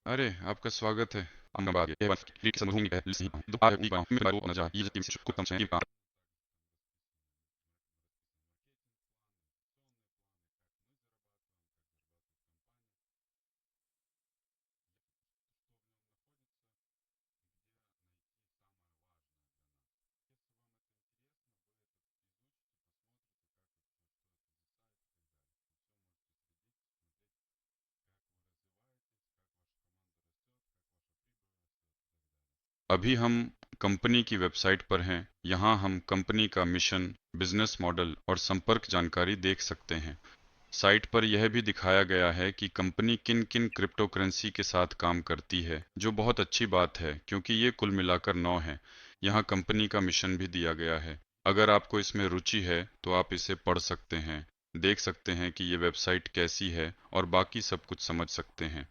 अरे, आपका स्वागत है। अभी हम कंपनी की वेबसाइट पर हैं। यहाँ हम कंपनी का मिशन, बिजनेस मॉडल और संपर्क जानकारी देख सकते हैं। साइट पर यह भी दिखाया गया है कि कंपनी किन किन क्रिप्टो करेंसी के साथ काम करती है, जो बहुत अच्छी बात है क्योंकि ये कुल मिलाकर 9 है। यहाँ कंपनी का मिशन भी दिया गया है। अगर आपको इसमें रुचि है तो आप इसे पढ़ सकते हैं, देख सकते हैं कि ये वेबसाइट कैसी है और बाकी सब कुछ समझ सकते हैं।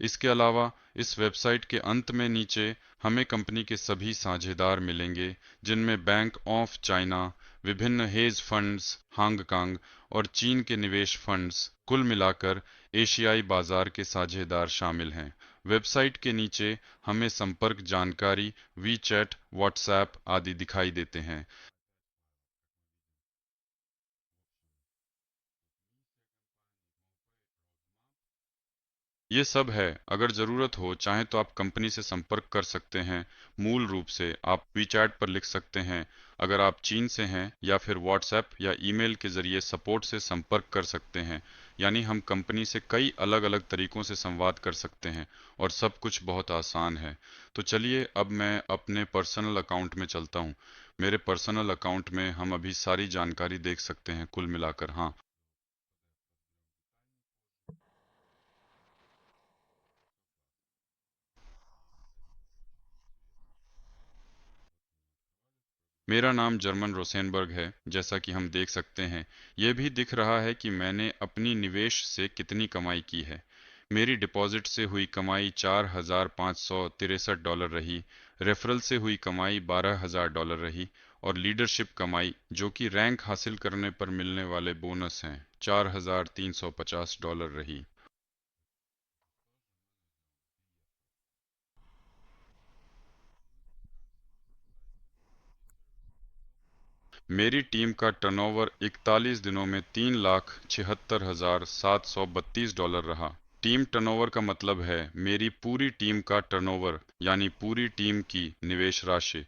इसके अलावा इस वेबसाइट के अंत में नीचे हमें कंपनी के सभी साझेदार मिलेंगे, जिनमें बैंक ऑफ चाइना, विभिन्न हेज फंड्स, हांगकांग और चीन के निवेश फंड्स, कुल मिलाकर एशियाई बाजार के साझेदार शामिल हैं। वेबसाइट के नीचे हमें संपर्क जानकारी, वी चैट, व्हाट्सएप आदि दिखाई देते हैं। ये सब है। अगर ज़रूरत हो चाहे तो आप कंपनी से संपर्क कर सकते हैं। मूल रूप से आप वीचैट पर लिख सकते हैं अगर आप चीन से हैं, या फिर व्हाट्सएप या ईमेल के ज़रिए सपोर्ट से संपर्क कर सकते हैं। यानी हम कंपनी से कई अलग-अलग तरीकों से संवाद कर सकते हैं और सब कुछ बहुत आसान है। तो चलिए अब मैं अपने पर्सनल अकाउंट में चलता हूँ। मेरे पर्सनल अकाउंट में हम अभी सारी जानकारी देख सकते हैं कुल मिलाकर। हाँ, मेरा नाम जर्मन रोसेनबर्ग है, जैसा कि हम देख सकते हैं। यह भी दिख रहा है कि मैंने अपनी निवेश से कितनी कमाई की है। मेरी डिपॉजिट से हुई कमाई $4,563 रही, रेफरल से हुई कमाई $12,000 रही और लीडरशिप कमाई, जो कि रैंक हासिल करने पर मिलने वाले बोनस हैं, $4,350 रही। मेरी टीम का टर्नओवर 41 दिनों में $3,76,732 रहा। टीम टर्नओवर का मतलब है मेरी पूरी टीम का टर्नओवर, यानी पूरी टीम की निवेश राशि।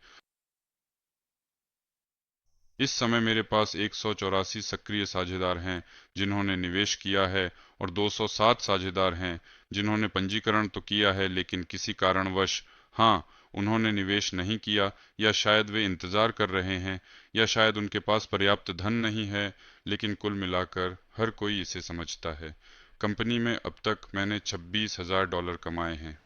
इस समय मेरे पास 184 सक्रिय साझेदार हैं जिन्होंने निवेश किया है, और 207 साझेदार हैं जिन्होंने पंजीकरण तो किया है लेकिन किसी कारणवश, हाँ, उन्होंने निवेश नहीं किया, या शायद वे इंतजार कर रहे हैं, या शायद उनके पास पर्याप्त धन नहीं है। लेकिन कुल मिलाकर हर कोई इसे समझता है। कंपनी में अब तक मैंने $26,000 कमाए हैं।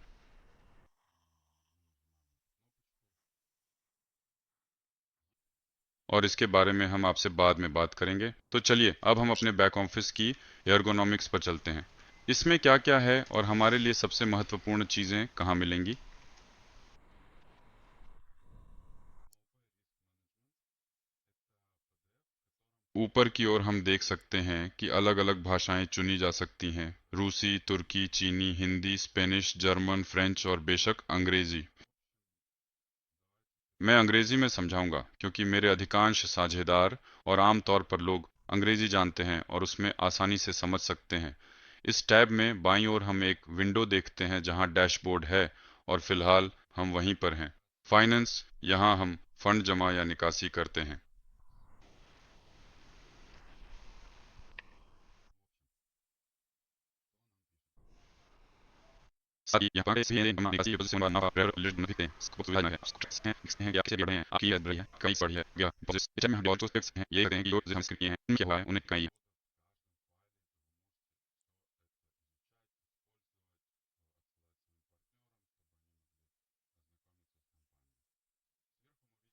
और इसके बारे में हम आपसे बाद में बात करेंगे। तो चलिए अब हम अपने बैक ऑफिस की एर्गोनॉमिक्स पर चलते हैं। इसमें क्या क्या है और हमारे लिए सबसे महत्वपूर्ण चीज़ें कहाँ मिलेंगी। ऊपर की ओर हम देख सकते हैं कि अलग-अलग भाषाएं चुनी जा सकती हैं। रूसी, तुर्की, चीनी, हिंदी, स्पेनिश, जर्मन, फ्रेंच और बेशक अंग्रेजी। मैं अंग्रेजी में समझाऊंगा क्योंकि मेरे अधिकांश साझेदार और आम तौर पर लोग अंग्रेजी जानते हैं और उसमें आसानी से समझ सकते हैं। इस टैब में बाईं ओर हम एक विंडो देखते हैं जहां डैशबोर्ड है, और फिलहाल हम वहीं पर हैं। फाइनेंस, यहां हम फंड जमा या निकासी करते हैं। साथ ही यहाँ पर SVN जमा निकासी की पोजीशन वाला प्रेयर लिस्ट दिखते हैं। इसको सुविधा है। आप लिखते हैं कि आप कैसे बढ़े हैं, आपकी याद बढ़ी है, कहीं पढ़ी है या डिपॉजिट्स। इस में हम डिपॉजिट फिक्स हैं, ये कहते हैं कि जो हम किए हैं उनके हुआ है उन्हें कहीं।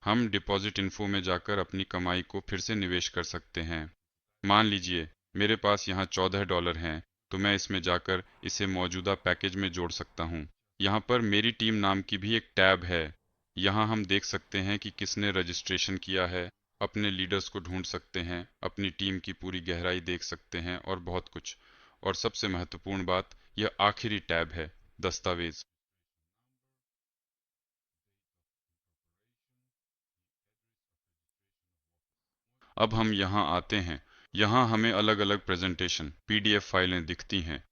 हम डिपॉजिट इन्फो में जाकर अपनी कमाई को फिर से निवेश कर सकते हैं। मान लीजिए मेरे पास यहाँ $14 हैं, तो मैं इसमें जाकर इसे मौजूदा पैकेज में जोड़ सकता हूँ। यहाँ पर मेरी टीम नाम की भी एक टैब है। यहाँ हम देख सकते हैं कि किसने रजिस्ट्रेशन किया है, अपने लीडर्स को ढूंढ सकते हैं, अपनी टीम की पूरी गहराई देख सकते हैं और बहुत कुछ। और सबसे महत्वपूर्ण बात, यह आखिरी टैब है, दस्तावेज। अब हम यहाँ आते हैं। यहाँ हमें अलग-अलग प्रेजेंटेशन, पीडीएफ फाइलें दिखती हैं।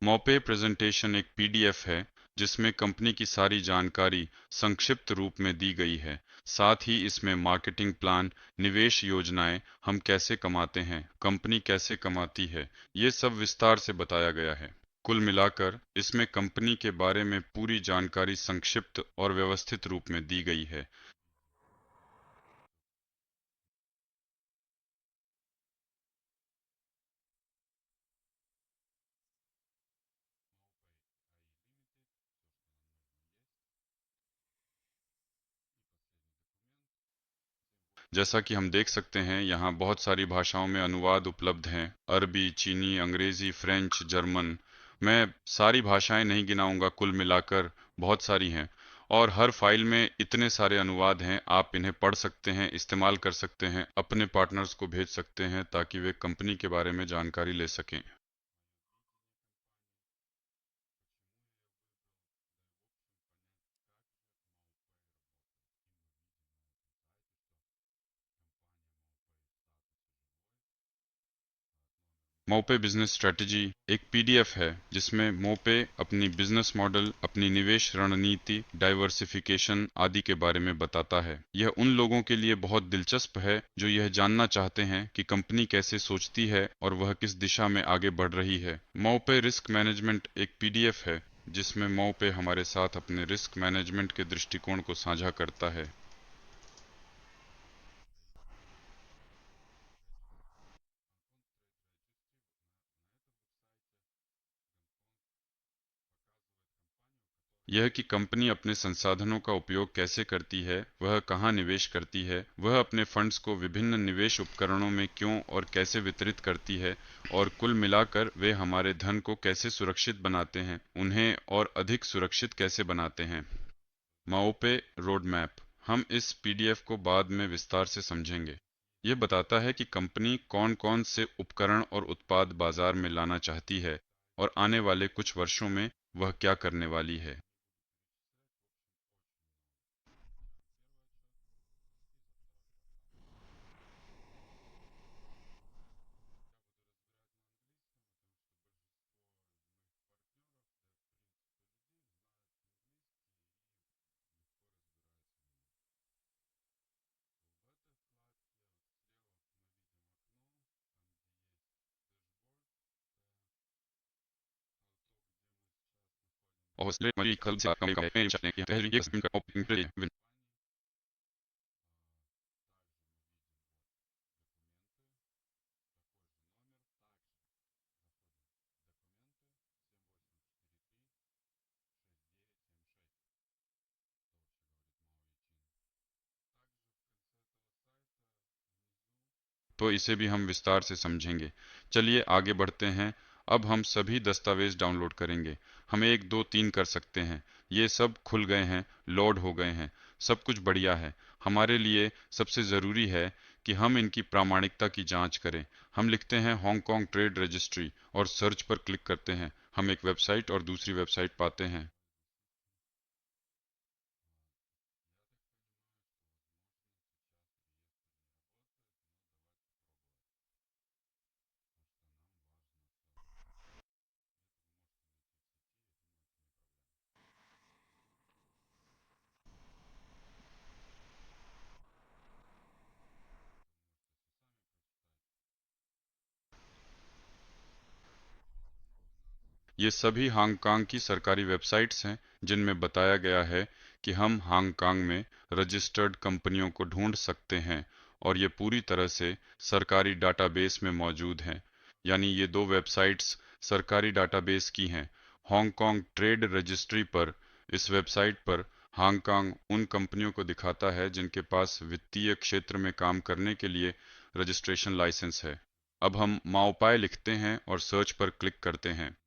मोपे प्रेजेंटेशन एक पीडीएफ है जिसमें कंपनी की सारी जानकारी संक्षिप्त रूप में दी गई है। साथ ही इसमें मार्केटिंग प्लान, निवेश योजनाएं, हम कैसे कमाते हैं, कंपनी कैसे कमाती है, ये सब विस्तार से बताया गया है। कुल मिलाकर इसमें कंपनी के बारे में पूरी जानकारी संक्षिप्त और व्यवस्थित रूप में दी गई है। जैसा कि हम देख सकते हैं, यहाँ बहुत सारी भाषाओं में अनुवाद उपलब्ध हैं। अरबी, चीनी, अंग्रेजी, फ्रेंच, जर्मन। मैं सारी भाषाएं नहीं गिनाऊंगा, कुल मिलाकर बहुत सारी हैं। और हर फाइल में इतने सारे अनुवाद हैं, आप इन्हें पढ़ सकते हैं, इस्तेमाल कर सकते हैं, अपने पार्टनर्स को भेज सकते हैं ताकि वे कंपनी के बारे में जानकारी ले सकें। मोपे बिजनेस स्ट्रेटजी एक पीडीएफ है जिसमें मोपे अपनी बिजनेस मॉडल, अपनी निवेश रणनीति, डाइवर्सिफिकेशन आदि के बारे में बताता है। यह उन लोगों के लिए बहुत दिलचस्प है जो यह जानना चाहते हैं कि कंपनी कैसे सोचती है और वह किस दिशा में आगे बढ़ रही है। मोपे रिस्क मैनेजमेंट एक पीडीएफ है जिसमें मोपे हमारे साथ अपने रिस्क मैनेजमेंट के दृष्टिकोण को साझा करता है। यह कि कंपनी अपने संसाधनों का उपयोग कैसे करती है, वह कहाँ निवेश करती है, वह अपने फंड्स को विभिन्न निवेश उपकरणों में क्यों और कैसे वितरित करती है, और कुल मिलाकर वे हमारे धन को कैसे सुरक्षित बनाते हैं, उन्हें और अधिक सुरक्षित कैसे बनाते हैं। माओपे रोड मैप, हम इस पीडीएफ को बाद में विस्तार से समझेंगे। यह बताता है कि कंपनी कौन-कौन से उपकरण और उत्पाद बाजार में लाना चाहती है और आने वाले कुछ वर्षों में वह क्या करने वाली है। तो इसे भी हम विस्तार से समझेंगे। चलिए आगे बढ़ते हैं। अब हम सभी दस्तावेज डाउनलोड करेंगे। हम 1, 2, 3 कर सकते हैं। ये सब खुल गए हैं, लोड हो गए हैं। सब कुछ बढ़िया है। हमारे लिए सबसे ज़रूरी है कि हम इनकी प्रामाणिकता की जांच करें। हम लिखते हैं हांगकांग ट्रेड रजिस्ट्री और सर्च पर क्लिक करते हैं। हम एक वेबसाइट और दूसरी वेबसाइट पाते हैं। ये सभी हांगकांग की सरकारी वेबसाइट्स हैं जिनमें बताया गया है कि हम हांगकांग में रजिस्टर्ड कंपनियों को ढूंढ सकते हैं, और ये पूरी तरह से सरकारी डाटाबेस में मौजूद हैं। यानी ये दो वेबसाइट्स सरकारी डाटाबेस की हैं। हांगकांग ट्रेड रजिस्ट्री पर, इस वेबसाइट पर हांगकांग उन कंपनियों को दिखाता है जिनके पास वित्तीय क्षेत्र में काम करने के लिए रजिस्ट्रेशन लाइसेंस है। अब हम माओपाय लिखते हैं और सर्च पर क्लिक करते हैं।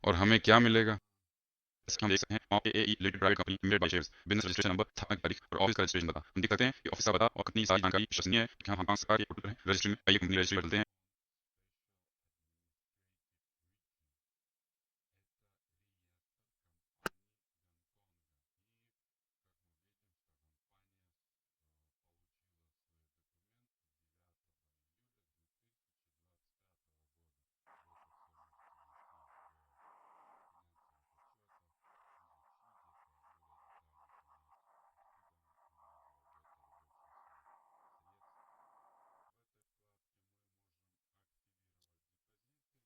और हमें क्या मिलेगा? जैसे कि हम देख सकते हैं AAE limited private company limited by shares, business registration number, स्थापना की तारीख और ऑफिस का रजिस्ट्रेशन पता। हम देख सकते हैं कि ऑफिस का पता और कितनी सारी जानकारी विश्वसनीय है कि हम हांगकांग सरकार के पोर्टल पर रजिस्ट्री में आइए कंपनी रजिस्ट्री पर चलते हैं।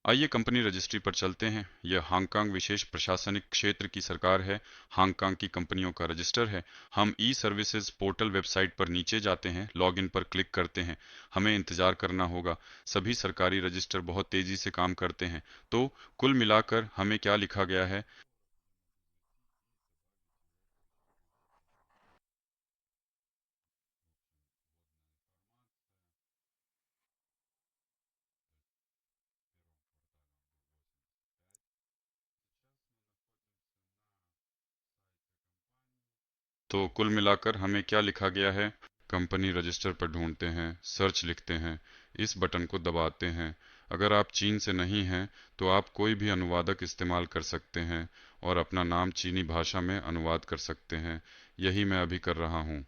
आइए कंपनी रजिस्ट्री पर चलते हैं। यह हांगकांग विशेष प्रशासनिक क्षेत्र की सरकार है। हांगकांग की कंपनियों का रजिस्टर है। हम ई सर्विसेज पोर्टल वेबसाइट पर नीचे जाते हैं, लॉगिन पर क्लिक करते हैं। हमें इंतजार करना होगा। सभी सरकारी रजिस्टर बहुत तेजी से काम करते हैं। तो कुल मिलाकर हमें क्या लिखा गया है? तो कुल मिलाकर हमें क्या लिखा गया है? कंपनी रजिस्टर पर ढूंढते हैं, सर्च लिखते हैं, इस बटन को दबाते हैं। अगर आप चीन से नहीं हैं तो आप कोई भी अनुवादक इस्तेमाल कर सकते हैं और अपना नाम चीनी भाषा में अनुवाद कर सकते हैं। यही मैं अभी कर रहा हूँ।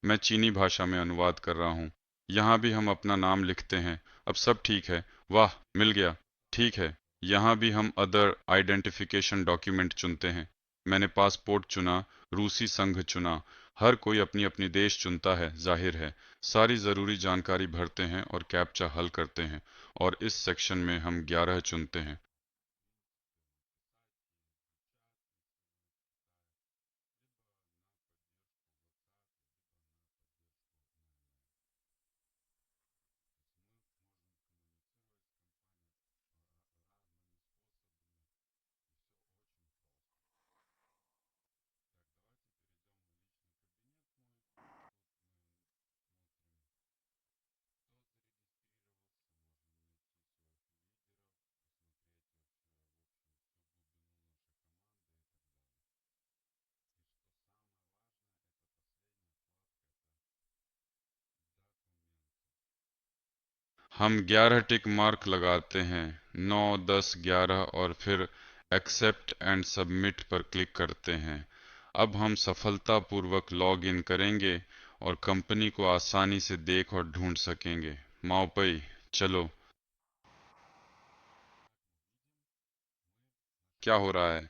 मैं चीनी भाषा में अनुवाद कर रहा हूँ। यहाँ भी हम अपना नाम लिखते हैं। अब सब ठीक है। वाह, मिल गया। ठीक है। यहाँ भी हम अदर आइडेंटिफिकेशन डॉक्यूमेंट चुनते हैं। मैंने पासपोर्ट चुना, रूसी संघ चुना। हर कोई अपनी अपनी देश चुनता है, जाहिर है। सारी ज़रूरी जानकारी भरते हैं और कैप्चा हल करते हैं। और इस सेक्शन में हम 11 चुनते हैं। हम 11 टिक मार्क लगाते हैं, 9, 10, 11 और फिर एक्सेप्ट एंड सबमिट पर क्लिक करते हैं। अब हम सफलतापूर्वक लॉग इन करेंगे और कंपनी को आसानी से देख और ढूंढ सकेंगे। माओपई, चलो। क्या हो रहा है?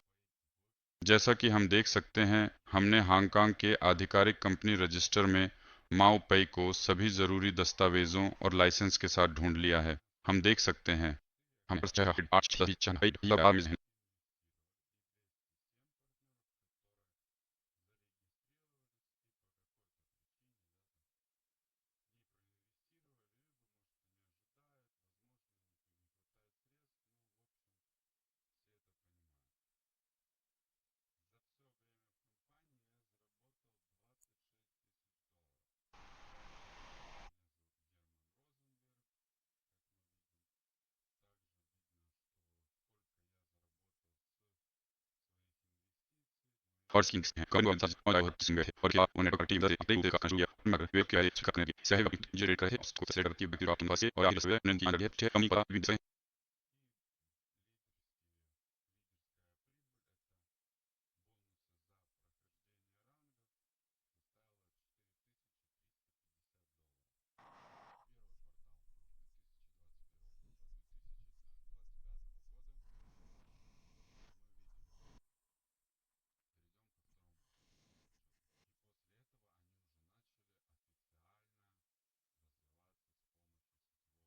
जैसा कि हम देख सकते हैं, हमने हांगकांग के आधिकारिक कंपनी रजिस्टर में माओपई को सभी जरूरी दस्तावेजों और लाइसेंस के साथ ढूंढ लिया है। हम देख सकते हैं। हम और स्किंग्स हैं कौन कौन सा और सिंगर है और क्या उन्हें टीम से अपने उसे का शुरू किया मगर वे क्या है करने की सही वक्त जनरेट करे उसको सेट करती है व्यक्ति आपके पास और आगे से उन्हें की आगे है कमी पता भी से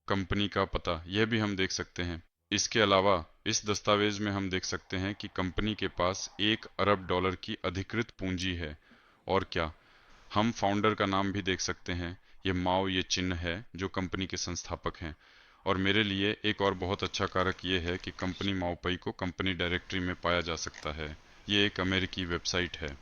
कंपनी का पता यह भी हम देख सकते हैं। इसके अलावा इस दस्तावेज में हम देख सकते हैं कि कंपनी के पास 1 अरब डॉलर की अधिकृत पूंजी है। और क्या, हम फाउंडर का नाम भी देख सकते हैं। ये माओ ये चिन्ह है जो कंपनी के संस्थापक हैं। और मेरे लिए एक और बहुत अच्छा कारक ये है कि कंपनी माओपई को कंपनी डायरेक्टरी में पाया जा सकता है। ये एक अमेरिकी वेबसाइट है।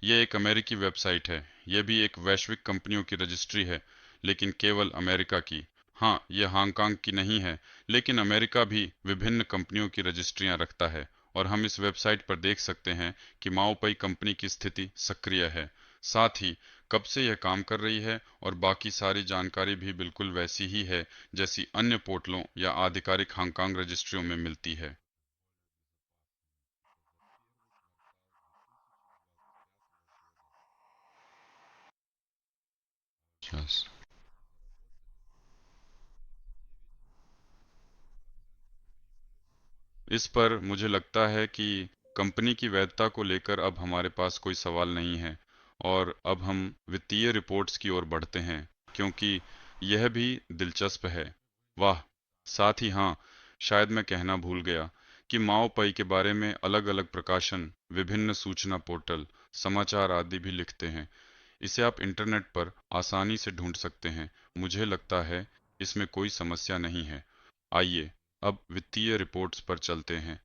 ये एक अमेरिकी वेबसाइट है। ये भी एक वैश्विक कंपनियों की रजिस्ट्री है, लेकिन केवल अमेरिका की। हाँ, ये हांगकांग की नहीं है, लेकिन अमेरिका भी विभिन्न कंपनियों की रजिस्ट्रियां रखता है। और हम इस वेबसाइट पर देख सकते हैं कि माओपई कंपनी की स्थिति सक्रिय है, साथ ही कब से यह काम कर रही है, और बाकी सारी जानकारी भी बिल्कुल वैसी ही है जैसी अन्य पोर्टलों या आधिकारिक हांगकांग रजिस्ट्रियों में मिलती है। Yes. इस पर मुझे लगता है कि कंपनी की वैधता को लेकर अब हमारे पास कोई सवाल नहीं है, और अब हम वित्तीय रिपोर्ट्स की ओर बढ़ते हैं, क्योंकि यह भी दिलचस्प है। वाह! साथ ही हाँ, शायद मैं कहना भूल गया कि माओपई के बारे में अलग-अलग प्रकाशन, विभिन्न सूचना पोर्टल, समाचार आदि भी लिखते हैं। इसे आप इंटरनेट पर आसानी से ढूंढ सकते हैं। मुझे लगता है इसमें कोई समस्या नहीं है। आइए अब वित्तीय रिपोर्ट्स पर चलते हैं।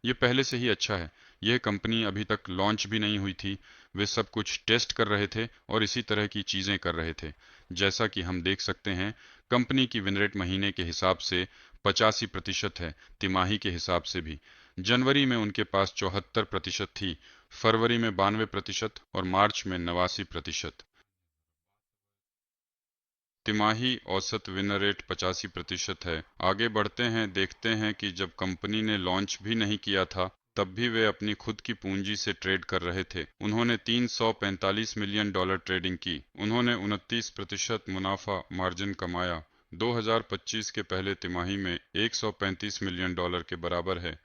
ये पहले से ही अच्छा है। यह कंपनी अभी तक लॉन्च भी नहीं हुई थी। वे सब कुछ टेस्ट कर रहे थे और इसी तरह की चीजें कर रहे थे। जैसा कि हम देख सकते हैं, कंपनी की विन रेट महीने के हिसाब से 85% है, तिमाही के हिसाब से भी। जनवरी में उनके पास 74% थी, फरवरी में 92% और मार्च में 89%। तिमाही औसत विन रेट 85% है। आगे बढ़ते हैं, देखते हैं कि जब कंपनी ने लॉन्च भी नहीं किया था, तब भी वे अपनी खुद की पूंजी से ट्रेड कर रहे थे। उन्होंने 345 मिलियन डॉलर ट्रेडिंग की। उन्होंने 29% मुनाफा मार्जिन कमाया। 2025 के पहले तिमाही में 135 मिलियन डॉलर के बराबर है।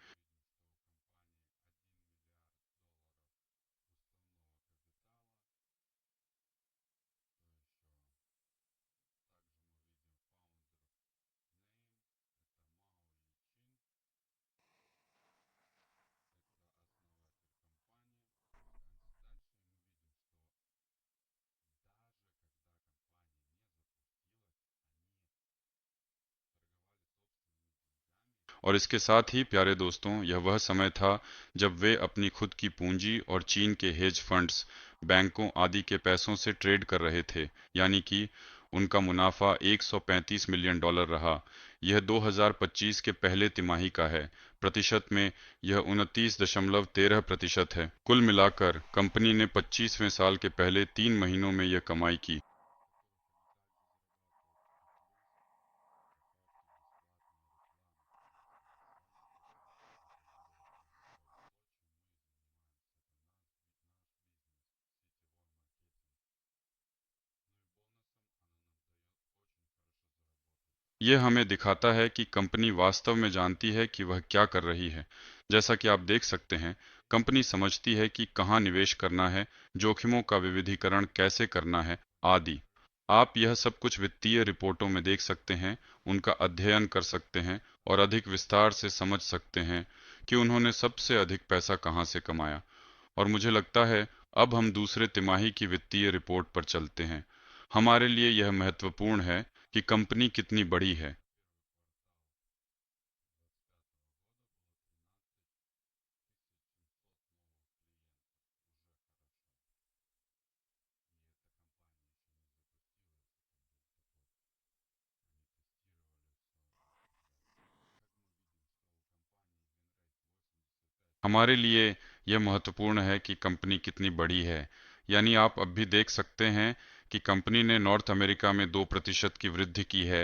और इसके साथ ही प्यारे दोस्तों, यह वह समय था जब वे अपनी खुद की पूंजी और चीन के हेज फंड्स, बैंकों आदि के पैसों से ट्रेड कर रहे थे, यानी कि उनका मुनाफा 135 मिलियन डॉलर रहा। यह 2025 के पहले तिमाही का है। प्रतिशत में यह 29.13% है। कुल मिलाकर कंपनी ने 25वें साल के पहले 3 महीनों में यह कमाई की। ये हमें दिखाता है कि कंपनी वास्तव में जानती है कि वह क्या कर रही है। जैसा कि आप देख सकते हैं, कंपनी समझती है कि कहाँ निवेश करना है, जोखिमों का विविधीकरण कैसे करना है, आदि। आप यह सब कुछ वित्तीय रिपोर्टों में देख सकते हैं, उनका अध्ययन कर सकते हैं और अधिक विस्तार से समझ सकते हैं कि उन्होंने सबसे अधिक पैसा कहाँ से कमाया। और मुझे लगता है अब हम दूसरे तिमाही की वित्तीय रिपोर्ट पर चलते हैं। हमारे लिए यह महत्वपूर्ण है कि कंपनी कितनी बड़ी है। हमारे लिए यह महत्वपूर्ण है कि कंपनी कितनी बड़ी है। यानी आप अब भी देख सकते हैं कि कंपनी ने नॉर्थ अमेरिका में 2% की वृद्धि की है,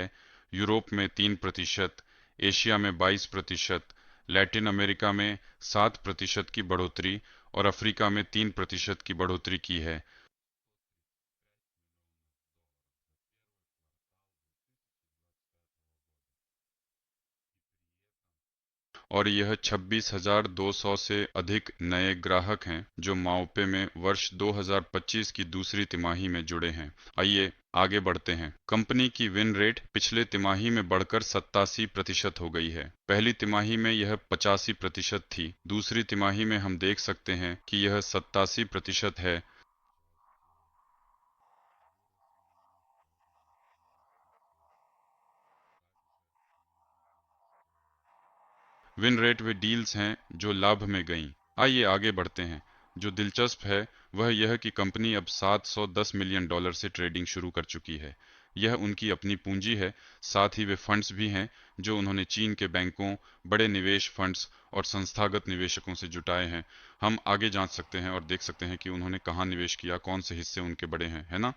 यूरोप में 3%, एशिया में 22%, लैटिन अमेरिका में 7% की बढ़ोतरी और अफ्रीका में 3% की बढ़ोतरी की है। और यह 26,200 से अधिक नए ग्राहक हैं जो माओपे में वर्ष 2025 की दूसरी तिमाही में जुड़े हैं। आइए आगे बढ़ते हैं। कंपनी की विन रेट पिछले तिमाही में बढ़कर 87% हो गई है। पहली तिमाही में यह 85% थी। दूसरी तिमाही में हम देख सकते हैं कि यह 87% है। विन रेट वे डील्स हैं जो लाभ में गईं। आइए आगे बढ़ते हैं। जो दिलचस्प है वह यह कि कंपनी अब 710 मिलियन डॉलर से ट्रेडिंग शुरू कर चुकी है। यह उनकी अपनी पूंजी है, साथ ही वे फंड्स भी हैं जो उन्होंने चीन के बैंकों, बड़े निवेश फंड्स और संस्थागत निवेशकों से जुटाए हैं। हम आगे जांच सकते हैं और देख सकते हैं कि उन्होंने कहाँ निवेश किया, कौन से हिस्से उनके बड़े हैं, है ना।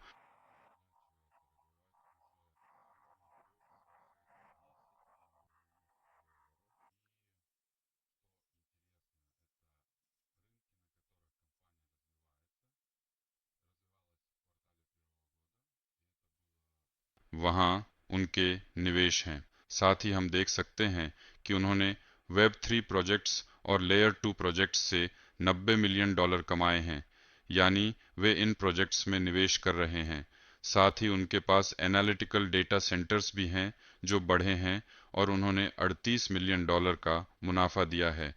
वहाँ उनके निवेश हैं। साथ ही हम देख सकते हैं कि उन्होंने वेब 3 प्रोजेक्ट्स और लेयर 2 प्रोजेक्ट्स से 90 मिलियन डॉलर कमाए हैं। यानी वे इन प्रोजेक्ट्स में निवेश कर रहे हैं। साथ ही उनके पास एनालिटिकल डेटा सेंटर्स भी हैं जो बढ़े हैं और उन्होंने 38 मिलियन डॉलर का मुनाफा दिया है।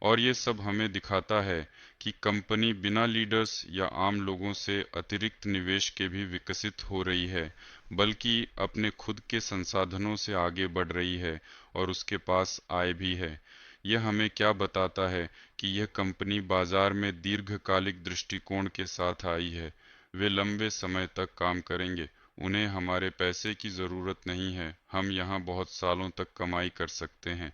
और ये सब हमें दिखाता है कि कंपनी बिना लीडर्स या आम लोगों से अतिरिक्त निवेश के भी विकसित हो रही है, बल्कि अपने खुद के संसाधनों से आगे बढ़ रही है और उसके पास आय भी है। यह हमें क्या बताता है कि यह कंपनी बाजार में दीर्घकालिक दृष्टिकोण के साथ आई है। वे लंबे समय तक काम करेंगे। उन्हें हमारे पैसे की ज़रूरत नहीं है, हम यहाँ बहुत सालों तक कमाई कर सकते हैं।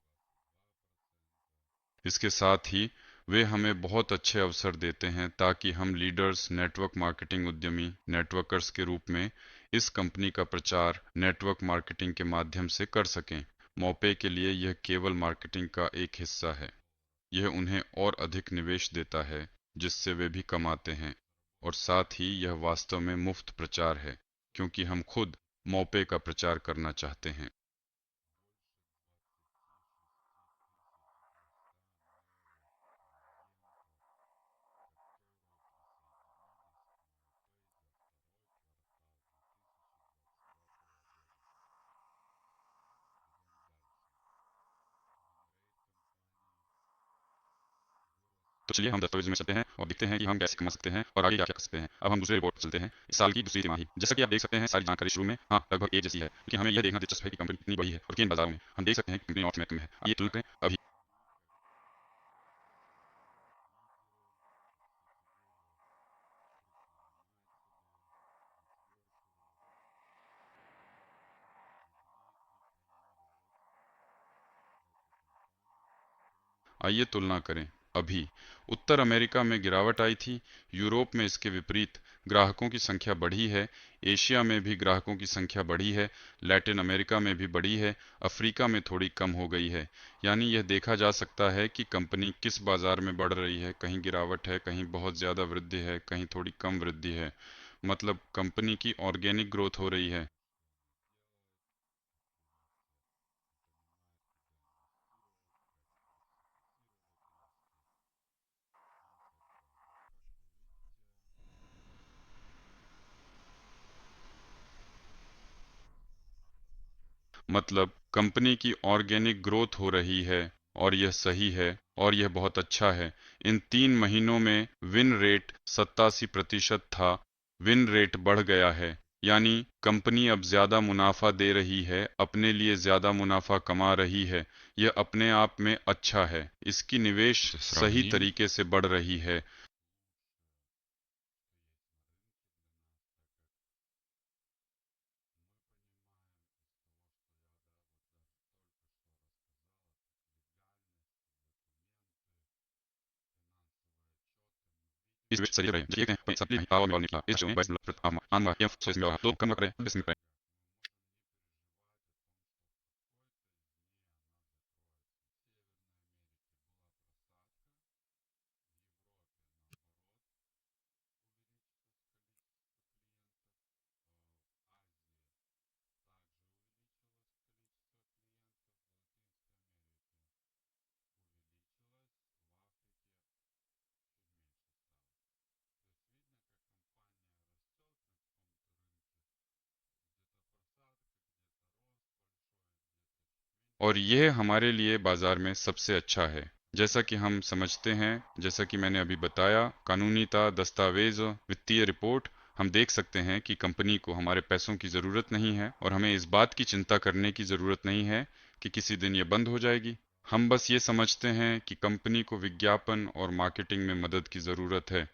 इसके साथ ही वे हमें बहुत अच्छे अवसर देते हैं ताकि हम लीडर्स, नेटवर्क मार्केटिंग उद्यमी, नेटवर्कर्स के रूप में इस कंपनी का प्रचार नेटवर्क मार्केटिंग के माध्यम से कर सकें। मौपे के लिए यह केवल मार्केटिंग का एक हिस्सा है। यह उन्हें और अधिक निवेश देता है जिससे वे भी कमाते हैं। और साथ ही यह वास्तव में मुफ्त प्रचार है क्योंकि हम खुद मौपे का प्रचार करना चाहते हैं। तो चलिए हम दस्तावेज में चलते हैं और देखते हैं कि हम कैसे कमा सकते हैं और आगे क्या क्या कर सकते हैं। अब हम दूसरे रिपोर्ट पर चलते हैं, इस साल की दूसरी तिमाही। जैसा कि आप देख सकते हैं सारी जानकारी शुरू में हाँ लगभग एक जैसी है, लेकिन हमें यह देखना दिलचस्प है कि कंपनी कितनी बड़ी है और किन बाजारों में। हम देख सकते हैं कि कंपनी नॉर्थ अमेरिका में है। आइए तुलना करें अभी। आइए तुलना करें अभी। उत्तर अमेरिका में गिरावट आई थी, यूरोप में इसके विपरीत ग्राहकों की संख्या बढ़ी है, एशिया में भी ग्राहकों की संख्या बढ़ी है, लैटिन अमेरिका में भी बढ़ी है, अफ्रीका में थोड़ी कम हो गई है। यानी यह देखा जा सकता है कि कंपनी किस बाजार में बढ़ रही है, कहीं गिरावट है, कहीं बहुत ज़्यादा वृद्धि है, कहीं थोड़ी कम वृद्धि है। मतलब कंपनी की ऑर्गेनिक ग्रोथ हो रही है। मतलब कंपनी की ऑर्गेनिक ग्रोथ हो रही है और यह सही है और यह बहुत अच्छा है। इन 3 महीनों में विन रेट 87% था। विन रेट बढ़ गया है, यानी कंपनी अब ज्यादा मुनाफा दे रही है, अपने लिए ज्यादा मुनाफा कमा रही है। यह अपने आप में अच्छा है। इसकी निवेश सही तरीके से बढ़ रही है। और यह हमारे लिए बाजार में सबसे अच्छा है। जैसा कि हम समझते हैं, जैसा कि मैंने अभी बताया, कानूनीता, दस्तावेज, वित्तीय रिपोर्ट, हम देख सकते हैं कि कंपनी को हमारे पैसों की ज़रूरत नहीं है और हमें इस बात की चिंता करने की ज़रूरत नहीं है कि किसी दिन ये बंद हो जाएगी। हम बस ये समझते हैं कि कंपनी को विज्ञापन और मार्केटिंग में मदद की ज़रूरत है।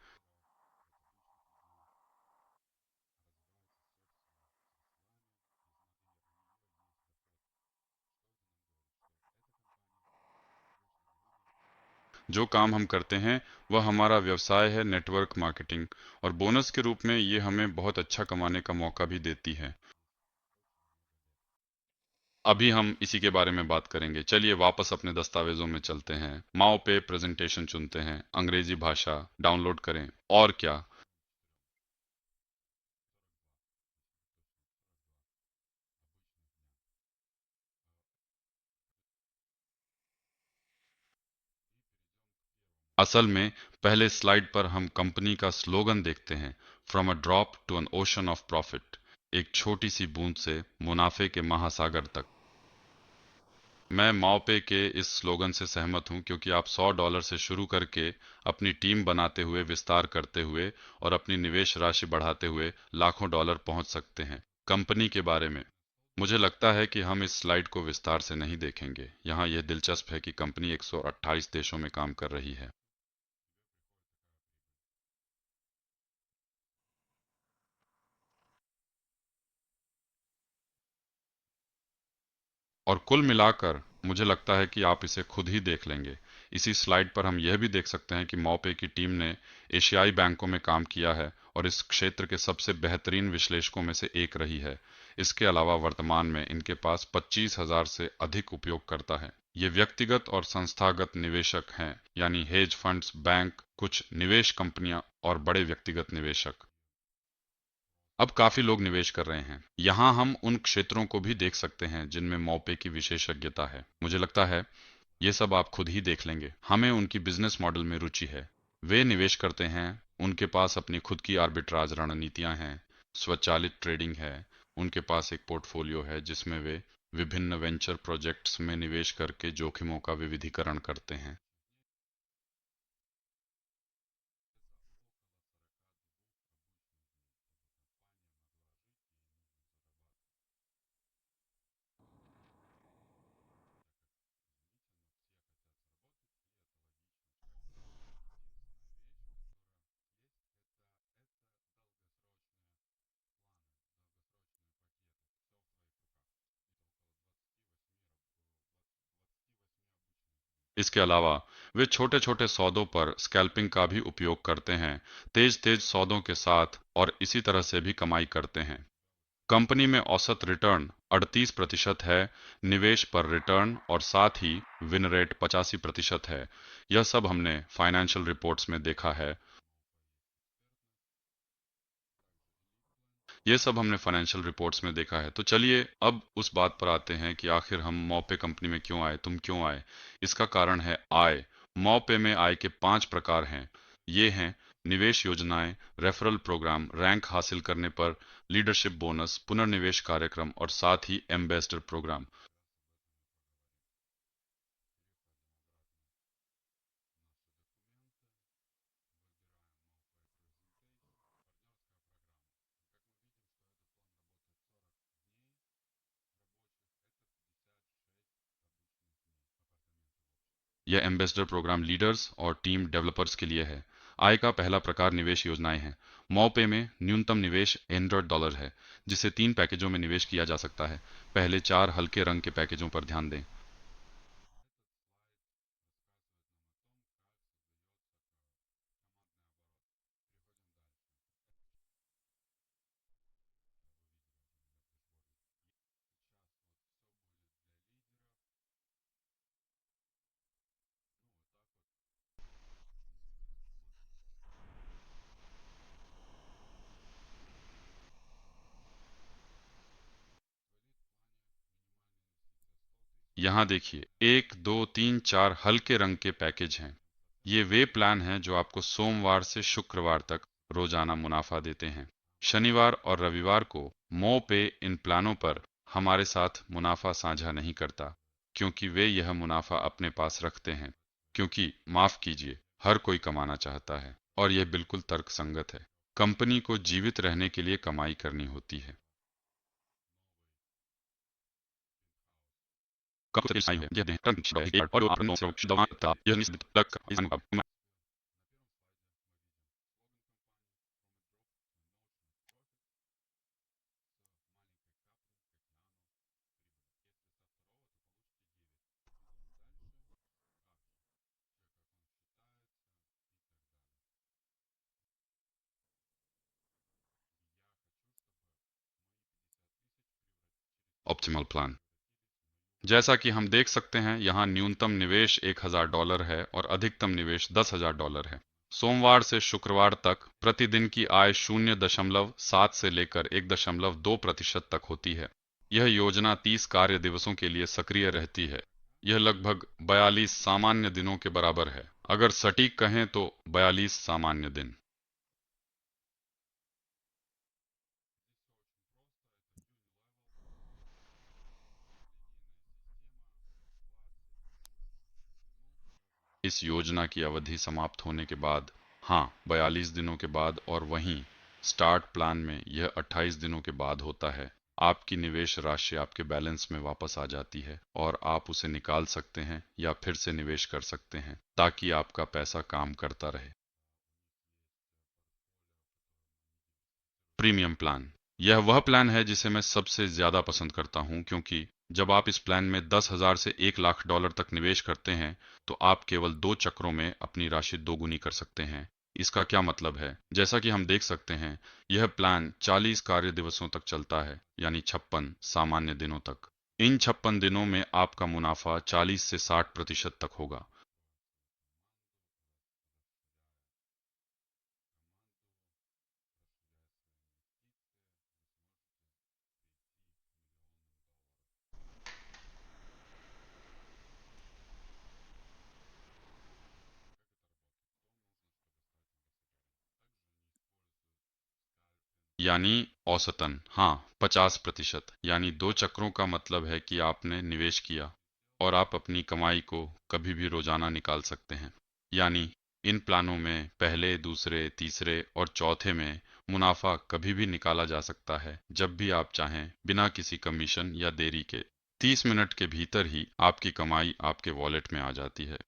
जो काम हम करते हैं वह हमारा व्यवसाय है, नेटवर्क मार्केटिंग, और बोनस के रूप में ये हमें बहुत अच्छा कमाने का मौका भी देती है। अभी हम इसी के बारे में बात करेंगे। चलिए वापस अपने दस्तावेजों में चलते हैं। माओ पे प्रेजेंटेशन चुनते हैं, अंग्रेजी भाषा, डाउनलोड करें, और क्या। असल में पहले स्लाइड पर हम कंपनी का स्लोगन देखते हैं, from a drop to an ocean of profit, एक छोटी सी बूंद से मुनाफे के महासागर तक। मैं माओपे के इस स्लोगन से सहमत हूं, क्योंकि आप $100 से शुरू करके अपनी टीम बनाते हुए, विस्तार करते हुए और अपनी निवेश राशि बढ़ाते हुए लाखों डॉलर पहुंच सकते हैं। कंपनी के बारे में मुझे लगता है कि हम इस स्लाइड को विस्तार से नहीं देखेंगे। यहाँ यह दिलचस्प है कि कंपनी 128 देशों में काम कर रही है। और कुल मिलाकर मुझे लगता है कि आप इसे खुद ही देख लेंगे। इसी स्लाइड पर हम यह भी देख सकते हैं कि मॉपे की टीम ने एशियाई बैंकों में काम किया है और इस क्षेत्र के सबसे बेहतरीन विश्लेषकों में से एक रही है। इसके अलावा वर्तमान में इनके पास 25,000 से अधिक उपयोगकर्ता हैं। ये व्यक्तिगत और संस्थागत निवेशक हैं, यानी हेज फंड्स, बैंक, कुछ निवेश कंपनियां और बड़े व्यक्तिगत निवेशक। अब काफी लोग निवेश कर रहे हैं। यहाँ हम उन क्षेत्रों को भी देख सकते हैं जिनमें मौपे की विशेषज्ञता है। मुझे लगता है ये सब आप खुद ही देख लेंगे। हमें उनकी बिजनेस मॉडल में रुचि है। वे निवेश करते हैं, उनके पास अपनी खुद की आर्बिट्राज रणनीतियां हैं, स्वचालित ट्रेडिंग है, उनके पास एक पोर्टफोलियो है जिसमें वे विभिन्न वेंचर प्रोजेक्ट्स में निवेश करके जोखिमों का विविधीकरण करते हैं। इसके अलावा वे छोटे छोटे सौदों पर स्कैल्पिंग का भी उपयोग करते हैं, तेज तेज सौदों के साथ, और इसी तरह से भी कमाई करते हैं। कंपनी में औसत रिटर्न 38% है, निवेश पर रिटर्न, और साथ ही विन रेट 85% है। यह सब हमने फाइनेंशियल रिपोर्ट्स में देखा है। ये सब हमने फाइनेंशियल रिपोर्ट्स में देखा है। तो चलिए अब उस बात पर आते हैं कि आखिर हम मौपे कंपनी में क्यों आए, तुम क्यों आए। इसका कारण है आय। मौपे में आय के 5 प्रकार हैं। ये हैं: निवेश योजनाएं, रेफरल प्रोग्राम, रैंक हासिल करने पर लीडरशिप बोनस, पुनर्निवेश कार्यक्रम और साथ ही एम्बेसडर प्रोग्राम। यह एम्बेसडर प्रोग्राम लीडर्स और टीम डेवलपर्स के लिए है। आय का पहला प्रकार निवेश योजनाएं हैं। मौपे में न्यूनतम निवेश $100 है, जिसे 3 पैकेजों में निवेश किया जा सकता है। पहले 4 हल्के रंग के पैकेजों पर ध्यान दें। यहाँ देखिए, 1, 2, 3, 4 हल्के रंग के पैकेज हैं। ये वे प्लान हैं जो आपको सोमवार से शुक्रवार तक रोजाना मुनाफा देते हैं। शनिवार और रविवार को मो पे इन प्लानों पर हमारे साथ मुनाफा साझा नहीं करता, क्योंकि वे यह मुनाफा अपने पास रखते हैं। क्योंकि माफ कीजिए, हर कोई कमाना चाहता है और यह बिल्कुल तर्कसंगत है। कंपनी को जीवित रहने के लिए कमाई करनी होती है। Optimal plan. जैसा कि हम देख सकते हैं, यहाँ न्यूनतम निवेश $1000 है और अधिकतम निवेश $10,000 है। सोमवार से शुक्रवार तक प्रतिदिन की आय 0.7 से लेकर 1.2% तक होती है। यह योजना 30 कार्य दिवसों के लिए सक्रिय रहती है। यह लगभग 42 सामान्य दिनों के बराबर है। अगर सटीक कहें तो 42 सामान्य दिन। इस योजना की अवधि समाप्त होने के बाद, हाँ, 42 दिनों के बाद, और वहीं स्टार्ट प्लान में यह 28 दिनों के बाद होता है, आपकी निवेश राशि आपके बैलेंस में वापस आ जाती है और आप उसे निकाल सकते हैं या फिर से निवेश कर सकते हैं, ताकि आपका पैसा काम करता रहे। Premium plan. यह वह प्लान है जिसे मैं सबसे ज्यादा पसंद करता हूं, क्योंकि जब आप इस प्लान में 10,000 से $1,00,000 तक निवेश करते हैं, तो आप केवल 2 चक्रों में अपनी राशि दोगुनी कर सकते हैं। इसका क्या मतलब है? जैसा कि हम देख सकते हैं, यह प्लान 40 कार्य दिवसों तक चलता है, यानी 56 सामान्य दिनों तक। इन 56 दिनों में आपका मुनाफा 40 से 60% तक होगा। यानी औसतन, हाँ, 50%। यानी 2 चक्रों का मतलब है कि आपने निवेश किया और आप अपनी कमाई को कभी भी रोजाना निकाल सकते हैं। यानी इन प्लानों में पहले, दूसरे, तीसरे और चौथे में मुनाफा कभी भी निकाला जा सकता है, जब भी आप चाहें, बिना किसी कमीशन या देरी के। 30 मिनट के भीतर ही आपकी कमाई आपके वॉलेट में आ जाती है।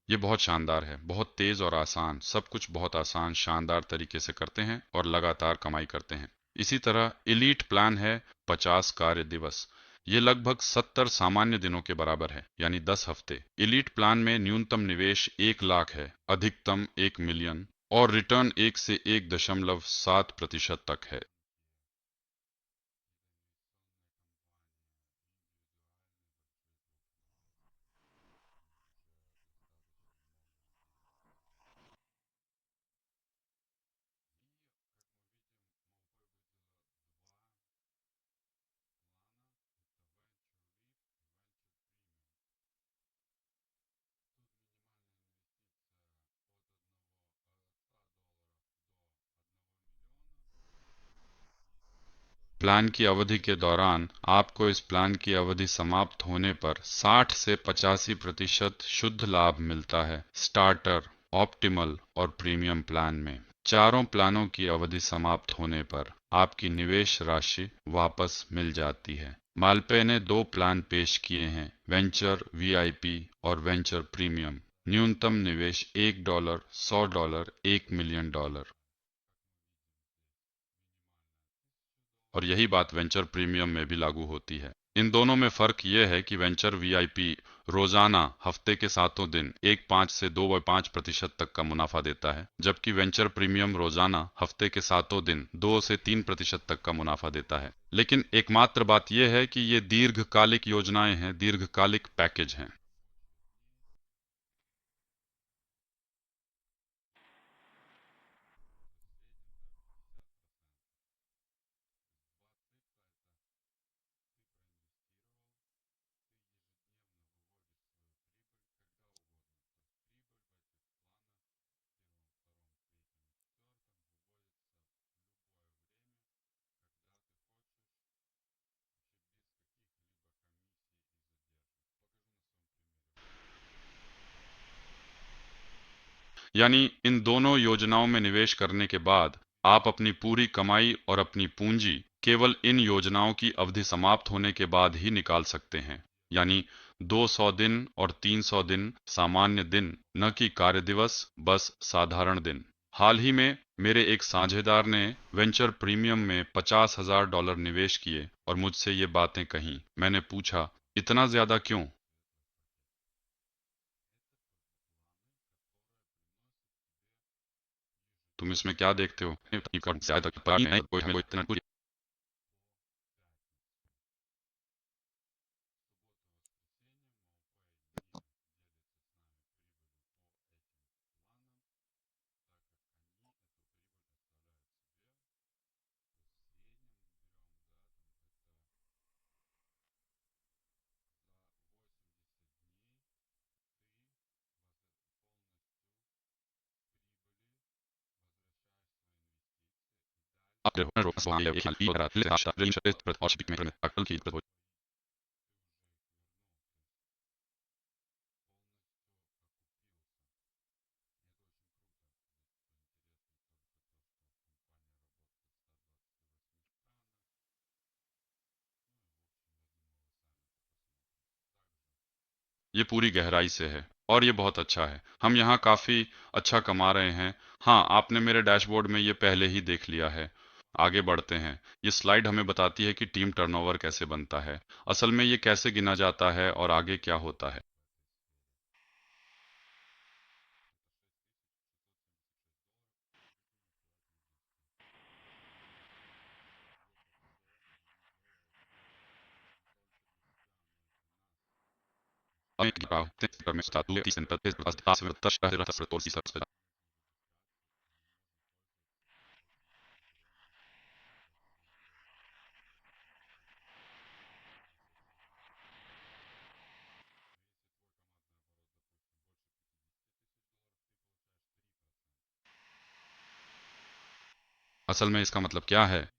ये बहुत शानदार है, बहुत तेज और आसान, सब कुछ बहुत आसान शानदार तरीके से करते हैं और लगातार कमाई करते हैं। इसी तरह एलीट प्लान है 50 कार्य दिवस। ये लगभग 70 सामान्य दिनों के बराबर है, यानी 10 हफ्ते। एलीट प्लान में न्यूनतम निवेश 1 लाख है, अधिकतम 1 मिलियन, और रिटर्न 1 से 1.7% तक है। प्लान की अवधि के दौरान आपको इस प्लान की अवधि समाप्त होने पर 60 से 85% शुद्ध लाभ मिलता है स्टार्टर, ऑप्टिमल और प्रीमियम प्लान में। चारों प्लानों की अवधि समाप्त होने पर आपकी निवेश राशि वापस मिल जाती है। मालपेय ने दो प्लान पेश किए हैं, वेंचर वीआईपी और वेंचर प्रीमियम। न्यूनतम निवेश $1, $100, $1 मिलियन। और यही बात वेंचर प्रीमियम में भी लागू होती है। इन दोनों में फर्क यह है कि वेंचर वीआईपी रोजाना हफ्ते के सातों दिन 1.5 से 2.5% तक का मुनाफा देता है, जबकि वेंचर प्रीमियम रोजाना हफ्ते के सातों दिन 2 से 3% तक का मुनाफा देता है। लेकिन एकमात्र बात यह है कि ये दीर्घकालिक योजनाएं हैं, दीर्घकालिक पैकेज हैं। यानी इन दोनों योजनाओं में निवेश करने के बाद आप अपनी पूरी कमाई और अपनी पूंजी केवल इन योजनाओं की अवधि समाप्त होने के बाद ही निकाल सकते हैं। यानी 200 दिन और 300 दिन सामान्य दिन, न कि कार्य दिवस, बस साधारण दिन। हाल ही में मेरे एक साझेदार ने वेंचर प्रीमियम में $50,000 निवेश किए और मुझसे ये बातें कहीं। मैंने पूछा, इतना ज्यादा क्यों? तुम इसमें क्या देखते हो? ये पूरी गहराई से है और ये बहुत अच्छा है। हम यहाँ काफी अच्छा कमा रहे हैं। हाँ, आपने मेरे डैशबोर्ड में ये पहले ही देख लिया है। आगे बढ़ते हैं। ये स्लाइड हमें बताती है कि टीम टर्नओवर कैसे बनता है। असल में ये कैसे गिना जाता है और आगे क्या होता है। असल में इसका मतलब क्या है?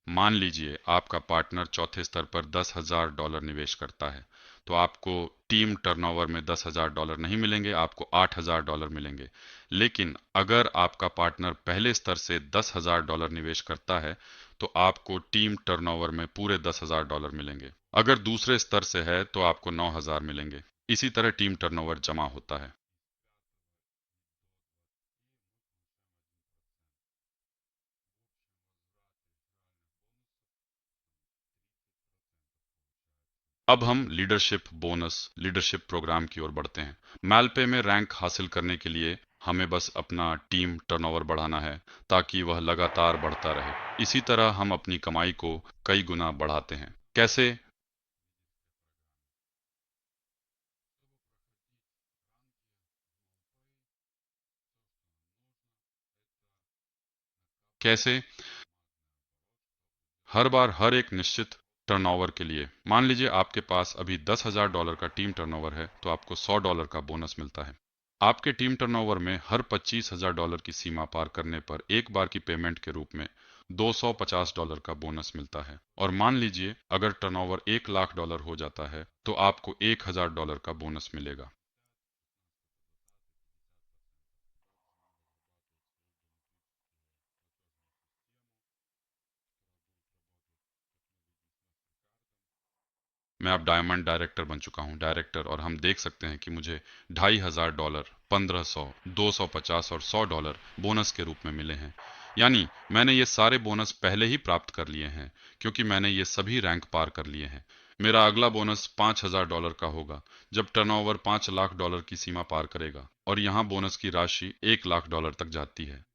मान लीजिए आपका पार्टनर चौथे स्तर पर $10,000 निवेश करता है, तो आपको टीम टर्नओवर में $10,000 नहीं मिलेंगे, आपको $8,000 मिलेंगे। लेकिन अगर आपका पार्टनर पहले स्तर से $10,000 निवेश करता है, तो आपको टीम टर्नओवर में पूरे $10,000 मिलेंगे। अगर दूसरे स्तर से है तो आपको 9,000 मिलेंगे। इसी तरह टीम टर्नओवर जमा होता है। अब हम लीडरशिप बोनस, लीडरशिप प्रोग्राम की ओर बढ़ते हैं। मैलपे में रैंक हासिल करने के लिए हमें बस अपना टीम टर्नओवर बढ़ाना है ताकि वह लगातार बढ़ता रहे। इसी तरह हम अपनी कमाई को कई गुना बढ़ाते हैं। कैसे? कैसे? हर बार हर एक निश्चित टर्नओवर के लिए, मान लीजिए आपके पास अभी $10,000 का टीम टर्नओवर है, तो आपको $100 का बोनस मिलता है। आपके टीम टर्नओवर में हर $25,000 की सीमा पार करने पर एक बार की पेमेंट के रूप में $250 का बोनस मिलता है। और मान लीजिए अगर टर्नओवर $1 लाख हो जाता है तो आपको $1000 का बोनस मिलेगा। मैं अब डायमंड डायरेक्टर बन चुका हूँ, डायरेक्टर, और हम देख सकते हैं कि मुझे $2500, 1500, 250 और $100 बोनस के रूप में मिले हैं। यानी मैंने ये सारे बोनस पहले ही प्राप्त कर लिए हैं क्योंकि मैंने ये सभी रैंक पार कर लिए हैं। मेरा अगला बोनस $5000 का होगा जब टर्नओवर $5 लाख की सीमा पार करेगा, और यहाँ बोनस की राशि $1 लाख तक जाती है।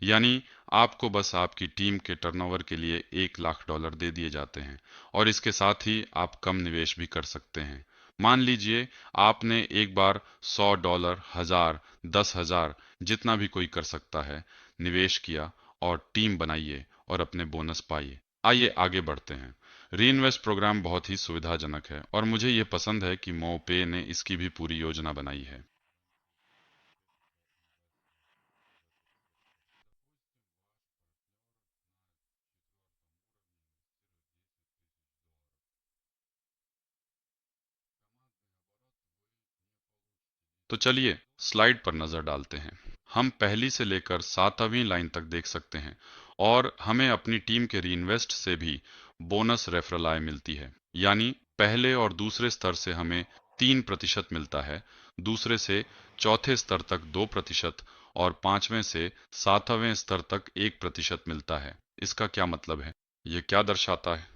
यानी आपको बस आपकी टीम के टर्नओवर के लिए $1 लाख दे दिए जाते हैं, और इसके साथ ही आप कम निवेश भी कर सकते हैं। मान लीजिए आपने एक बार $100, 1000, 10,000, जितना भी कोई कर सकता है, निवेश किया और टीम बनाइए और अपने बोनस पाइए। आइए आगे बढ़ते हैं। री इन्वेस्ट प्रोग्राम बहुत ही सुविधाजनक है और मुझे ये पसंद है कि मोपे ने इसकी भी पूरी योजना बनाई है। तो चलिए स्लाइड पर नजर डालते हैं। हम पहली से लेकर 7वीं लाइन तक देख सकते हैं, और हमें अपनी टीम के रीइन्वेस्ट से भी बोनस रेफरल आय मिलती है। यानी पहले और दूसरे स्तर से हमें 3% मिलता है, दूसरे से चौथे स्तर तक 2%, और पांचवें से 7वें स्तर तक 1% मिलता है। इसका क्या मतलब है? ये क्या दर्शाता है?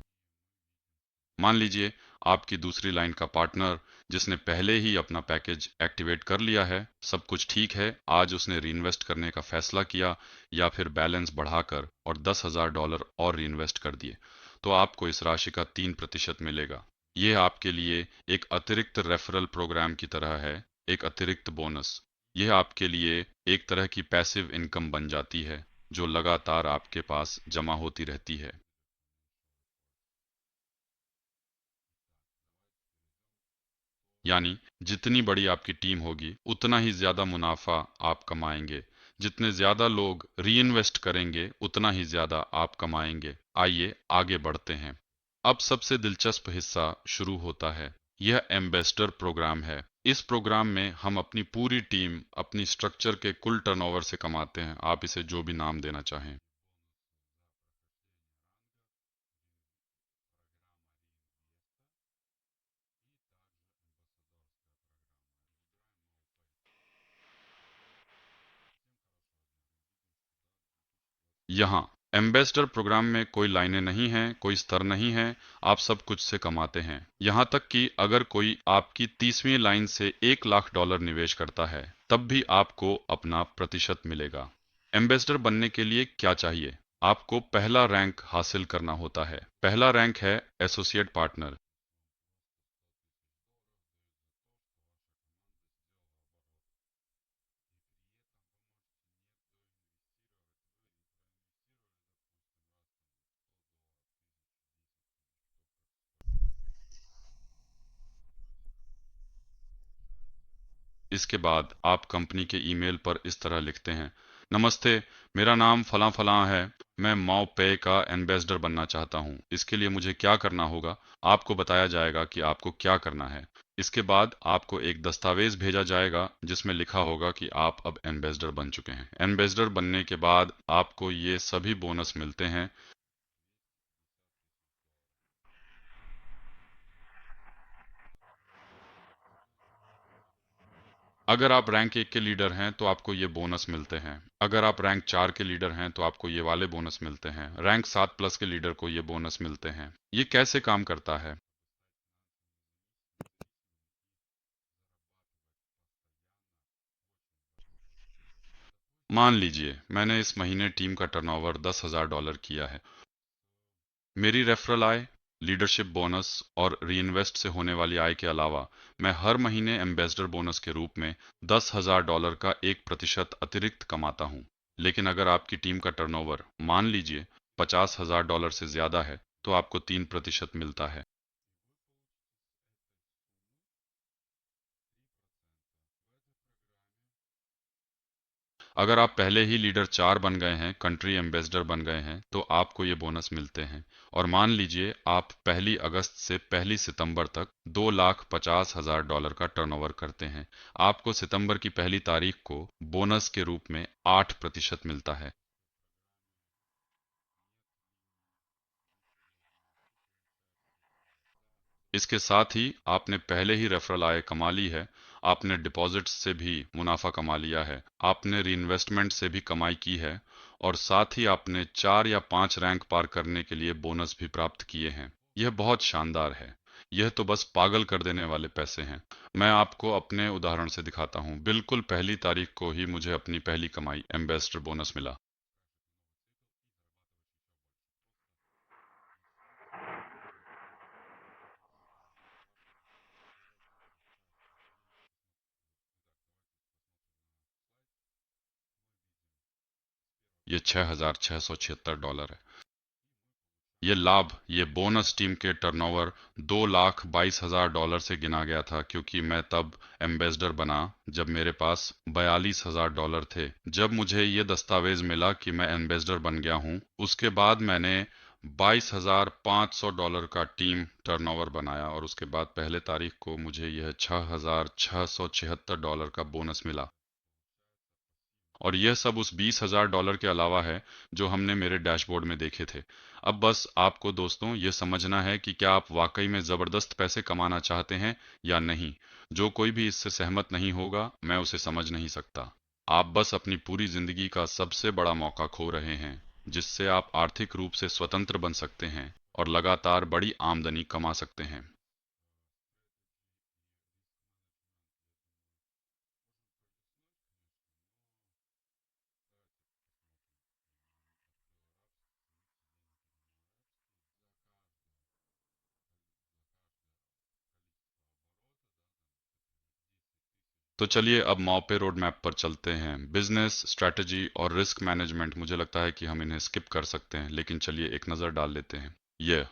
मान लीजिए आपकी दूसरी लाइन का पार्टनर, जिसने पहले ही अपना पैकेज एक्टिवेट कर लिया है, सब कुछ ठीक है, आज उसने रीइन्वेस्ट करने का फैसला किया या फिर बैलेंस बढ़ाकर और $10,000 और रीइन्वेस्ट कर दिए, तो आपको इस राशि का 3% मिलेगा। यह आपके लिए एक अतिरिक्त रेफरल प्रोग्राम की तरह है, एक अतिरिक्त बोनस। यह आपके लिए एक तरह की पैसिव इनकम बन जाती है जो लगातार आपके पास जमा होती रहती है। यानी जितनी बड़ी आपकी टीम होगी उतना ही ज्यादा मुनाफा आप कमाएंगे। जितने ज्यादा लोग री इन्वेस्ट करेंगे उतना ही ज्यादा आप कमाएंगे। आइए आगे बढ़ते हैं। अब सबसे दिलचस्प हिस्सा शुरू होता है। यह एम्बेसडर प्रोग्राम है। इस प्रोग्राम में हम अपनी पूरी टीम अपनी स्ट्रक्चर के कुल टर्नओवर से कमाते हैं, आप इसे जो भी नाम देना चाहें। यहाँ एम्बेसडर प्रोग्राम में कोई लाइनें नहीं हैं, कोई स्तर नहीं है, आप सब कुछ से कमाते हैं। यहाँ तक कि अगर कोई आपकी 30वीं लाइन से $1 लाख निवेश करता है तब भी आपको अपना प्रतिशत मिलेगा। एम्बेसडर बनने के लिए क्या चाहिए? आपको पहला रैंक हासिल करना होता है। पहला रैंक है एसोसिएट पार्टनर। इसके बाद आप कंपनी के ईमेल पर इस तरह लिखते हैं: नमस्ते, मेरा नाम फलां फलां है, मैं माओ पे का एम्बेसडर बनना चाहता हूँ। इसके लिए मुझे क्या करना होगा? आपको बताया जाएगा कि आपको क्या करना है। इसके बाद आपको एक दस्तावेज भेजा जाएगा जिसमें लिखा होगा कि आप अब एम्बेसडर बन चुके हैं। एम्बेसडर बनने के बाद आपको ये सभी बोनस मिलते हैं। अगर आप रैंक 1 के लीडर हैं तो आपको ये बोनस मिलते हैं। अगर आप रैंक 4 के लीडर हैं तो आपको ये वाले बोनस मिलते हैं। रैंक 7 प्लस के लीडर को ये बोनस मिलते हैं। ये कैसे काम करता है? मान लीजिए मैंने इस महीने टीम का टर्नओवर $10,000 किया है। मेरी रेफरल आय, लीडरशिप बोनस और रीइन्वेस्ट से होने वाली आय के अलावा मैं हर महीने एम्बेसडर बोनस के रूप में $10,000 का 1% अतिरिक्त कमाता हूँ। लेकिन अगर आपकी टीम का टर्नओवर मान लीजिए $50,000 से ज्यादा है तो आपको 3% मिलता है। अगर आप पहले ही लीडर 4 बन गए हैं, कंट्री एम्बेसडर बन गए हैं, तो आपको ये बोनस मिलते हैं। और मान लीजिए आप 1 अगस्त से 1 सितंबर तक $2,50,000 का टर्नओवर करते हैं। आपको सितंबर की 1 तारीख को बोनस के रूप में 8% मिलता है। इसके साथ ही आपने पहले ही रेफरल आय कमा ली है, आपने डिपॉजिट्स से भी मुनाफा कमा लिया है, आपने रीइन्वेस्टमेंट से भी कमाई की है, और साथ ही आपने 4 या 5 रैंक पार करने के लिए बोनस भी प्राप्त किए हैं। यह बहुत शानदार है। यह तो बस पागल कर देने वाले पैसे हैं। मैं आपको अपने उदाहरण से दिखाता हूँ। बिल्कुल 1 तारीख को ही मुझे अपनी पहली कमाई एम्बेसडर बोनस मिला। ये $6,676 है। ये लाभ, ये बोनस टीम के टर्नओवर $2,22,000 से गिना गया था, क्योंकि मैं तब एम्बेसडर बना जब मेरे पास $42,000 थे। जब मुझे ये दस्तावेज मिला कि मैं एम्बेसडर बन गया हूँ, उसके बाद मैंने $22,500 का टीम टर्नओवर बनाया, और उसके बाद 1 तारीख को मुझे यह $6,676 का बोनस मिला। और यह सब उस $20,000 के अलावा है जो हमने मेरे डैशबोर्ड में देखे थे। अब बस आपको दोस्तों ये समझना है कि क्या आप वाकई में ज़बरदस्त पैसे कमाना चाहते हैं या नहीं। जो कोई भी इससे सहमत नहीं होगा, मैं उसे समझ नहीं सकता। आप बस अपनी पूरी जिंदगी का सबसे बड़ा मौका खो रहे हैं, जिससे आप आर्थिक रूप से स्वतंत्र बन सकते हैं और लगातार बड़ी आमदनी कमा सकते हैं। तो चलिए अब मॉपे रोड मैप पर चलते हैं। बिजनेस स्ट्रैटेजी और रिस्क मैनेजमेंट, मुझे लगता है कि हम इन्हें स्किप कर सकते हैं, लेकिन चलिए एक नज़र डाल लेते हैं। ये,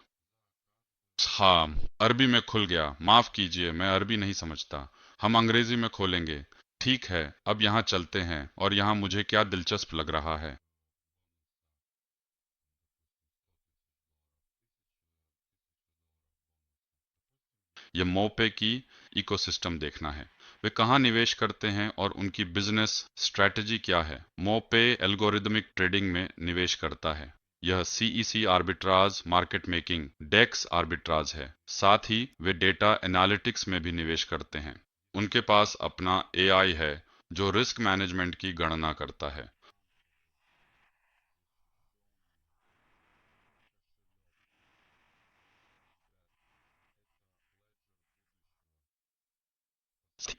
हाँ, अरबी में खुल गया। माफ कीजिए, मैं अरबी नहीं समझता। हम अंग्रेजी में खोलेंगे। ठीक है, अब यहाँ चलते हैं, और यहाँ मुझे क्या दिलचस्प लग रहा है। ये मोपे की इकोसिस्टम देखना है। वे कहाँ निवेश करते हैं और उनकी बिजनेस स्ट्रैटेजी क्या है। मोपे एल्गोरिदमिक ट्रेडिंग में निवेश करता है। यह सीईसी आर्बिट्राज, मार्केट मेकिंग, डेक्स आर्बिट्राज है। साथ ही वे डेटा एनालिटिक्स में भी निवेश करते हैं। उनके पास अपना एआई है जो रिस्क मैनेजमेंट की गणना करता है।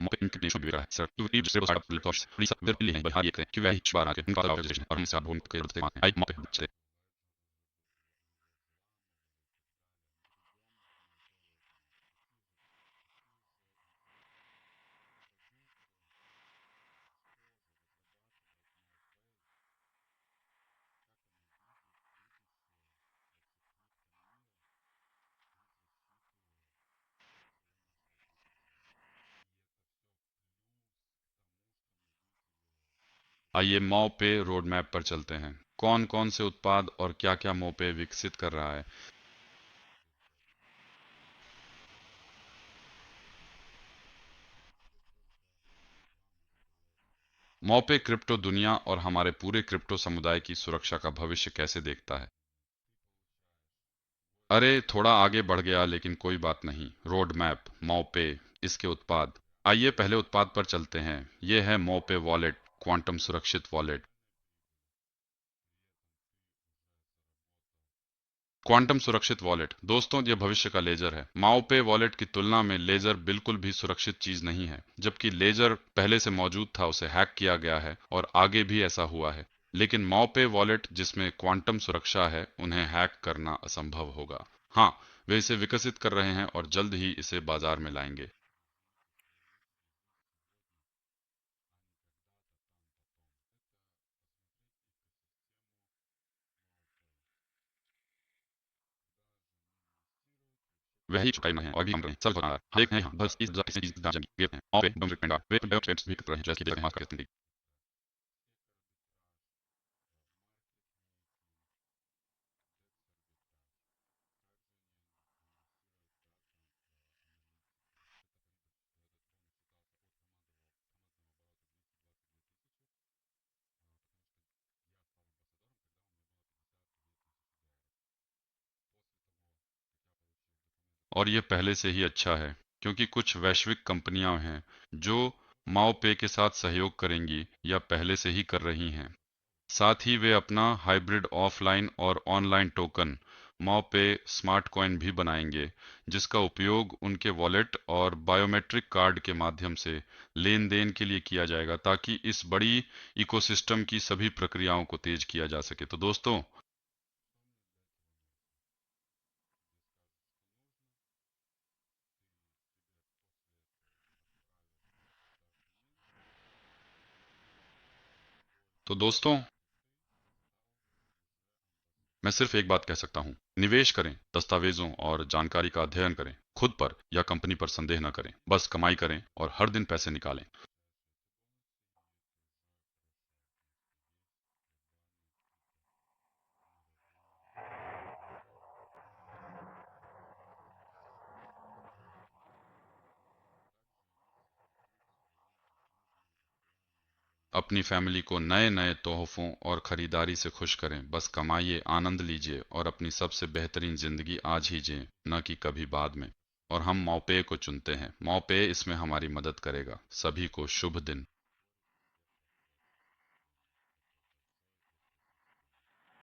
मोपे इनके देशों में है सर, तो ये दूसरे स्टार्टअप लैपटॉप्स रिसर्च वे लिए हैं बाहर ये थे कि वह बार आके उनका ऑर्गेनाइजेशन और हमसे आप भूल के रुपए मांगते हैं। आई मोपे आइए मौ पे रोड मैप पर चलते हैं। कौन कौन से उत्पाद और क्या क्या मौ पे विकसित कर रहा है। मौ पे क्रिप्टो दुनिया और हमारे पूरे क्रिप्टो समुदाय की सुरक्षा का भविष्य कैसे देखता है। अरे थोड़ा आगे बढ़ गया, लेकिन कोई बात नहीं। रोड मैप, मौ पे, इसके उत्पाद। आइए पहले उत्पाद पर चलते हैं। यह है मौ पे वॉलेट, क्वांटम सुरक्षित वॉलेट। क्वांटम सुरक्षित वॉलेट दोस्तों, ये भविष्य का लेजर है। माओपे वॉलेट की तुलना में लेजर बिल्कुल भी सुरक्षित चीज नहीं है। जबकि लेजर पहले से मौजूद था, उसे हैक किया गया है और आगे भी ऐसा हुआ है। लेकिन माओपे वॉलेट जिसमें क्वांटम सुरक्षा है, उन्हें हैक करना असंभव होगा। हाँ, वे इसे विकसित कर रहे हैं और जल्द ही इसे बाजार में लाएंगे। वही चुकाई में है और भी हम रहे सब होना है। देखते हैं बस इस चीज जान जाएंगे। वे हैं और वे डोमेस्टिक पेंडा वे ट्रेड्स भी कर रहे हैं, जैसे कि देखते हैं मार्केट। और ये पहले से ही अच्छा है, क्योंकि कुछ वैश्विक कंपनियां हैं जो माओ पे के साथ सहयोग करेंगी या पहले से ही कर रही हैं। साथ ही वे अपना हाइब्रिड ऑफलाइन और ऑनलाइन टोकन मॉ पे स्मार्ट कॉइन भी बनाएंगे, जिसका उपयोग उनके वॉलेट और बायोमेट्रिक कार्ड के माध्यम से लेन देन के लिए किया जाएगा, ताकि इस बड़ी इकोसिस्टम की सभी प्रक्रियाओं को तेज किया जा सके। तो दोस्तों मैं सिर्फ एक बात कह सकता हूँ, निवेश करें, दस्तावेजों और जानकारी का अध्ययन करें, खुद पर या कंपनी पर संदेह न करें, बस कमाई करें और हर दिन पैसे निकालें। अपनी फैमिली को नए नए तोहफों और खरीदारी से खुश करें। बस कमाइए, आनंद लीजिए और अपनी सबसे बेहतरीन जिंदगी आज ही जिएं, न कि कभी बाद में। और हम मौपे को चुनते हैं। मौपे इसमें हमारी मदद करेगा। सभी को शुभ दिन।